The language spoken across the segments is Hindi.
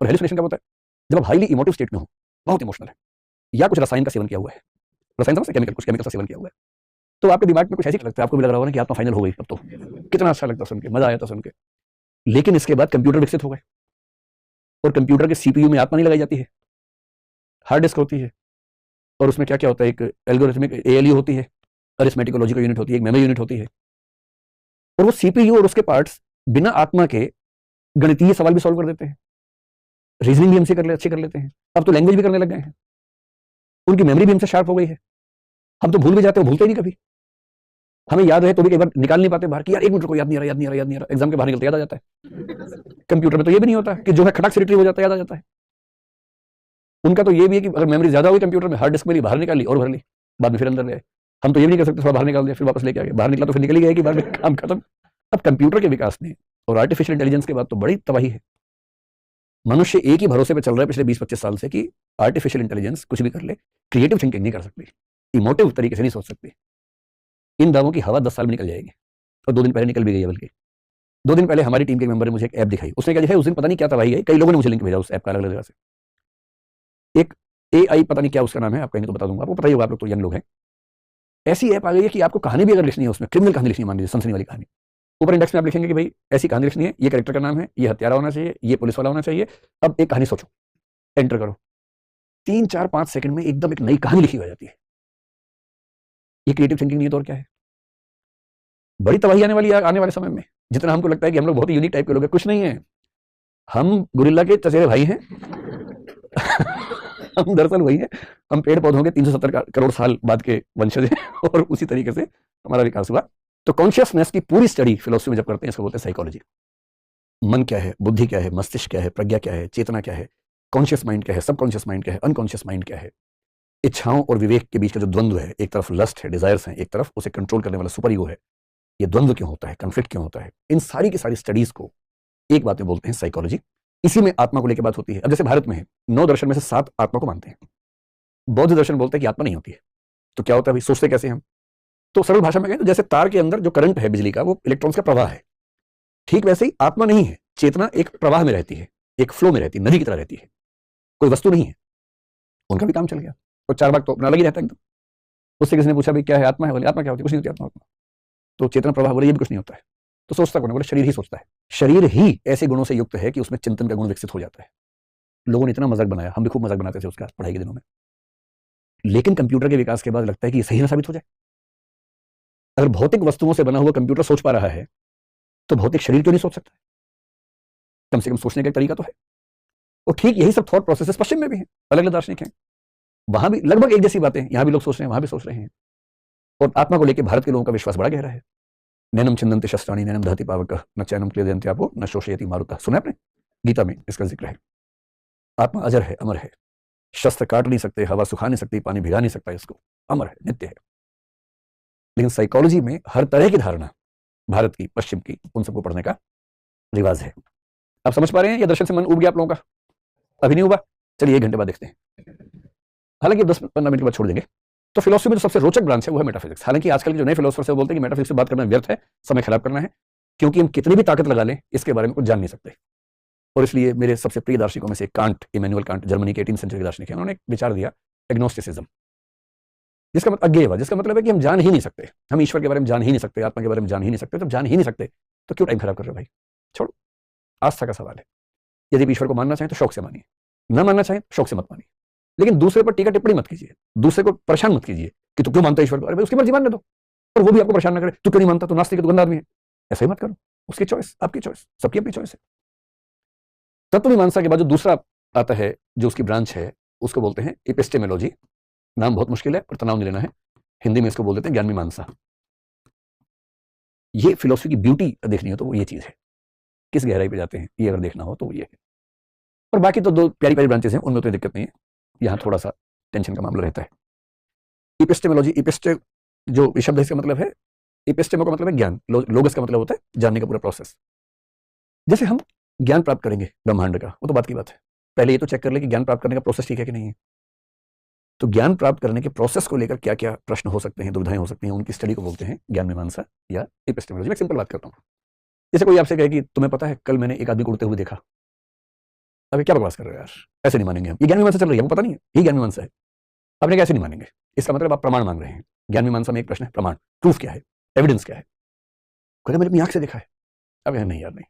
और हेलुसिनेशन क्या होता है? जब आप हाईली इमोटिव स्टेट में हो, बहुत इमोशनल है, या कुछ रसायन का सेवन किया हुआ है, रसायन समझते, केमिकल, कुछ केमिकल का सेवन किया हुआ है, तो आपके दिमाग में कुछ ऐसी लगता है, आपको भी लग रहा होगा ना कि आत्मा फाइनल हो गई, अब तो कितना अच्छा लगता सुन के, मजा आया था सुन के। लेकिन इसके बाद कंप्यूटर विकसित हो गए, और कंप्यूटर के सीपीयू में आत्मा नहीं लगाई जाती है, हार्ड डिस्क होती है, और उसमें क्या क्या होता है, एक एल्गोरिथमिक एएलयू होती है, अरिथमेटिक लॉजिकल यूनिट होती है, एक मेमोरी यूनिट होती है, और वो सीपीयू और उसके पार्ट्स बिना आत्मा के गणितीय सवाल भी सॉल्व कर देते हैं, रीजनिंग भी हमसे अच्छे कर लेते हैं, अब तो लैंग्वेज भी करने लग गए हैं, उनकी मेमोरी भी हमसे शार्प हो गई है, हम तो भूल भी जाते हैं, भूलते ही नहीं कभी, हमें याद है तो भी एक बार निकाल नहीं पाते बाहर कि यार एक मिनट को याद नहीं आ रहा, याद नहीं आ रहा, याद नहीं आ रहा, एग्जाम के बाहर निकलते याद आ जाता है। कंप्यूटर में तो ये भी नहीं होता कि जो है खटक से रिट्रीव हो जाता है, याद आ जाता है। उनका तो ये भी है कि अगर मेमोरी ज्यादा हुई कंप्यूटर में, हार्ड डिस्क में ली, बाहर निकाल ली और भर ली, बाद में फिर अंदर ले। हम तो ये भी नहीं कर सकते थोड़ा बाहर निकाल दिया फिर वापस लेके आ गए, बाहर निकला तो फिर निकल ही गया कि बाहर में काम खत्म। अब कंप्यूटर के विकास ने और आर्टिफिशियल इंटेलिजेंस के बाद तो बड़ी तबाही है। मनुष्य एक ही भरोसे पे चल रहा है पिछले 20-25 साल से कि आर्टिफिशियल इंटेलिजेंस कुछ भी कर ले, क्रिएटिव थिंकिंग नहीं कर सकती, इमोटिव तरीके से नहीं सोच सकती। इन दावों की हवा 10 साल में निकल जाएगी, और 2 दिन पहले निकल भी गई है। बल्कि 2 दिन पहले हमारी टीम के मेंबर ने मुझे एक ऐप दिखाई, उसने क्या दिखाई उस दिन पता नहीं क्या तबाही है, कई लोगों ने मुझे लिंक भेजा उस ऐप का अलग अलग जगह से। एक AI पता नहीं क्या उसका नाम है, आप कहेंगे तो बता दूंगा, आपको पता ही होगा, आप लोग तो यंग लोग हैं। ऐसी ऐप आ गई है कि आपको कहानी भी अगर लिखनी है, उसमें क्रिमिनल कहानी लिखनी है, मान लीजिए सनसनी वाली कहानी, ऊपर इंडेक्स में आप लिखेंगे कि भाई ऐसी कहानी लिखनी है, ये कैरेक्टर का नाम है, ये हत्यारा होना चाहिए, ये पुलिस वाला होना चाहिए, अब एक कहानी सोचो, एंटर करो, 3-4-5 सेकंड में एकदम एक नई कहानी लिखी हो जाती है। ये क्रिएटिव थिंकिंग नहीं है तो और क्या है? बड़ी तबाही आने वाली है आने वाले समय में। जितना हमको लगता है कि हम लोग बहुत ही यूनिक टाइप के लोग हैं, कुछ नहीं है, हम गुरिल्ला के चचेरे भाई हैं। हम दरअसल वही हैं, हम पेड़ पौधों के 370 करोड़ साल बाद के वंशज हैं, और उसी तरीके से हमारा विकास हुआ। तो कॉन्शियसनेस की पूरी स्टडी फिलोसफी में जब करते हैं, इसको बोलते हैं साइकोलॉजी। मन क्या है, बुद्धि क्या है, मस्तिष्क क्या है, प्रज्ञा क्या है, चेतना क्या है, कॉन्शियस माइंड क्या है, सबकॉन्शियस माइंड क्या है, अनकॉन्शियस माइंड क्या है, इच्छाओं और विवेक के बीच का जो द्वंद्व है, एक तरफ लस्ट है, डिजायर्स हैं, एक तरफ उसे कंट्रोल करने वाला सुपर ईगो है, ये द्वंद्व क्यों होता है, कन्फ्लिक्ट क्यों होता है, इन सारी की सारी स्टडीज को एक बात में बोलते हैं साइकोलॉजी। इसी में आत्मा को लेकर बात होती है। अब जैसे भारत में है, 9 दर्शन में से 7 आत्मा को मानते हैं, बौद्ध दर्शन बोलते हैं कि आत्मा नहीं होती है। तो क्या होता है भाई, सोचते कैसे हम? तो सरल भाषा में कहें तो जैसे तार के अंदर जो करंट है बिजली का, वो इलेक्ट्रॉन्स का प्रवाह है, ठीक वैसे ही आत्मा नहीं है, चेतना एक प्रवाह में रहती है, एक फ्लो में रहती है, नदी की तरह रहती है, कोई वस्तु नहीं है। उनका भी काम चल गया, और 4 बाग तो अपना अलग ही रहता है एकदम। उससे किसी ने पूछा भाई क्या है आत्मा? है बोले आत्मा क्या होती है? कुछ नहीं होती आत्मा। तो चेतना प्रवाह बोले ये भी कुछ नहीं होता है। तो सोचता कौन है? बोले शरीर ही सोचता है। शरीर ही ऐसे गुणों से युक्त है कि उसमें चिंतन का गुण विकसित हो जाता है। लोगों ने इतना मजाक बनाया, हम भी खूब मजाक बनाते थे उसका पढ़ाई के दिनों में। लेकिन कंप्यूटर के विकास के बाद लगता है कि ये सही ना साबित हो जाए। अगर भौतिक वस्तुओं से बना हुआ कंप्यूटर सोच पा रहा है, तो भौतिक शरीर क्यों नहीं सोच सकता? कम से कम सोचने का एक तरीका तो है। और ठीक यही सब थॉट प्रोसेसेस पश्चिम में भी हैं, अलग अलग दार्शनिक हैं, वहां भी लगभग एक जैसी बातें, यहां भी लोग सोच रहे हैं, वहां भी सोच रहे हैं। और आत्मा को लेकर भारत के लोगों का विश्वास बड़ा गहरा है। नैनम छिन्दन्ति शस्त्राणि नैनम दहति पावकः न चैनम क्लेदयन्ति आपो न शोषयति मारुतः। सुना आपने? गीता में इसका जिक्र है। आत्मा अजर है, अमर है, शस्त्र काट नहीं सकते, हवा सुखा नहीं सकती, पानी भिगा नहीं सकता इसको, अमर है, नित्य है। लेकिन साइकोलॉजी में हर तरह की धारणा, भारत की, पश्चिम की, उन सबको पढ़ने का रिवाज है। आप समझ पा रहे हैं? या दर्शन से मन उब गया आप लोगों का? अभी नहीं हुआ? चलिए 1 घंटे बाद देखते हैं। हालांकि 10-15 मिनट के बाद छोड़ देंगे। तो फिलोसफी में जो सबसे रोचक ब्रांच है वो है मेटाफिजिक्स। हालांकि आजकल के जो नए फिलोसफर्स हैं वो बोलते हैं कि मेटाफिजिक्स से बात करना व्यर्थ है, समय खराब करना है, क्योंकि हम कितनी भी ताकत लगा लें इसके बारे में कुछ जान नहीं सकते। और इसलिए मेरे सबसे प्रिय दार्शनिकों में से कांट, इमैनुअल कांट, जर्मनी के 18वीं सेंचुरी के दार्शनिक हैं, उन्होंने एक विचार दिया एग्नोस्टिसिज्म, जिसका मतलब अज्ञेयवाद, जिसका मतलब है कि हम जान ही नहीं सकते, हम ईश्वर के बारे में जान ही नहीं सकते, आत्मा के बारे में जान ही नहीं सकते। तो जान ही नहीं सकते तो क्यों टाइम खराब कर रहे हो भाई? छोड़ो, आस्था का सवाल है। यदि आप ईश्वर को मानना चाहें तो शौक से मानिए, न मानना चाहें तो शौक से मत मानिए, लेकिन दूसरे पर टीका टिप्पणी मत कीजिए, दूसरे को परेशान मत कीजिए कि तू क्यों मानता है ईश्वर को। अरे भाई उसकी मर्जी मानने दो, और वो भी आपको परेशान ना करे, तू क्यों नहीं मानता, तू नास्तिक है, तू गंदा आदमी है। ऐसा ही मत करो, उसकी चॉइस, आपकी चॉइस, सबकी अपनी चॉइस है। तत्व मीमांसा के बाद जो दूसरा आता है, जो उसकी ब्रांच है, उसको बोलते हैं एपिस्टेमोलॉजी। नाम बहुत मुश्किल है पर तनाव नहीं लेना है, हिंदी में इसको बोल देते हैं ज्ञान मीमांसा। ये फिलोसफी की ब्यूटी देखनी हो तो वो ये चीज है, किस गहराई पे जाते हैं ये अगर देखना हो तो वो ये है। और बाकी तो 2 प्यारी प्यारी ब्रांचेस हैं, उनमें तो दिक्कत नहीं है, यहाँ थोड़ा सा टेंशन का मामला रहता है। एपिस्टेमोलॉजी, एपिस्टे जो शब्द है इसका मतलब है, एपिस्टेमो का मतलब है ज्ञान, लोगस का मतलब होता है जानने का पूरा प्रोसेस। जैसे हम ज्ञान प्राप्त करेंगे ब्रह्मांड का, वो तो बात की बात है, पहले ये तो चेक कर ले कि ज्ञान प्राप्त करने का प्रोसेस ठीक है कि नहीं है। तो ज्ञान प्राप्त करने के प्रोसेस को लेकर क्या क्या प्रश्न हो सकते हैं, दुविधाएं हो सकती हैं, उनकी स्टडी को बोलते हैं ज्ञान मीमांसा या एपिस्टेमोलॉजी। मैं सिंपल बात करता हूँ, जैसे कोई आपसे कहे कि तुम्हें पता है कल मैंने एक आदमी को उड़ते हुए देखा, अभी क्या बकवास कर रहे हो यार, ऐसे नहीं मानेंगे हम, ये ज्ञान मीमांसा चल रही है, वो पता नहीं है, ये ज्ञान मीमांसा है, आपने कैसे नहीं मानेंगे? इसका मतलब आप प्रमाण मांग रहे हैं। ज्ञान मीमांसा में एक प्रश्न है प्रमाण, प्रूफ क्या है, एविडेंस क्या है? कहते मैंने अपनी आंख से देखा है। अब नहीं यार नहीं,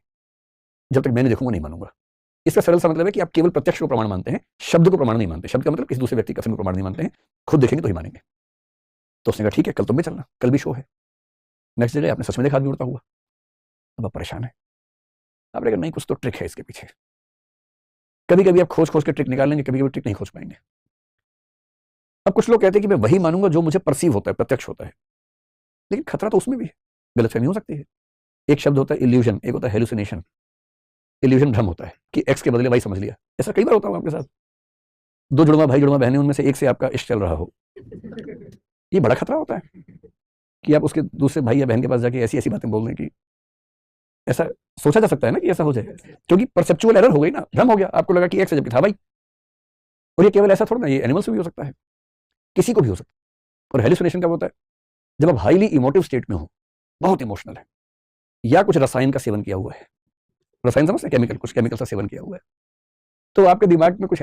जब तक मैंने देखूंगा नहीं मानूंगा। इसका सरल सा मतलब है कि आप केवल प्रत्यक्ष को प्रमाण मानते हैं, शब्द को प्रमाण नहीं मानते। शब्द का मतलब किसी दूसरे व्यक्ति का प्रमाण नहीं मानते हैं, खुद देखेंगे तो ही मानेंगे। तो उसने कहा ठीक है, कल तुम भी चलना, कल भी शो है। नेक्स्ट डे आपने सच में देखा आदमी उड़ता हुआ। अब आप परेशान है, आपने कहा नहीं कुछ तो ट्रिक है इसके पीछे। कभी कभी आप खोज खोज के ट्रिक निकाल लेंगे, कभी कभी ट्रिक नहीं खोज पाएंगे। अब कुछ लोग कहते हैं कि मैं वही मानूंगा जो मुझे परसीव होता है, प्रत्यक्ष होता है, लेकिन खतरा तो उसमें भी है, गलतफहमी हो सकती है। एक शब्द होता है इल्यूजन, एक होता है हेलुसिनेशन। इल्यूजन भ्रम होता है कि एक्स के बदले वाई समझ लिया। ऐसा कई बार होता है आपके साथ, दो जुड़वा भाई जुड़वा बहनें, उनमें से एक से आपका इश्क चल रहा हो, ये बड़ा खतरा होता है कि आप उसके दूसरे भाई या बहन के पास जाके ऐसी ऐसी बातें बोल दें कि ऐसा सोचा जा सकता है ना कि ऐसा हो जाए, क्योंकि परसेप्चुअल एरर हो गई ना, भ्रम हो गया, आपको लगा कि एक्स है जबकि था भाई। और ये केवल ऐसा थोड़ा ना, ये एनिमल से भी हो सकता है, किसी को भी हो सकता है। और हेलुसिनेशन कब होता है? जब आप हाईली इमोटिव स्टेट में हो, बहुत इमोशनल है, या कुछ रसायन का सेवन किया हुआ है, रसायन समझते हैं, केमिकल, कुछ केमिकल का सेवन किया हुआ है, तो आपके दिमाग में कुछ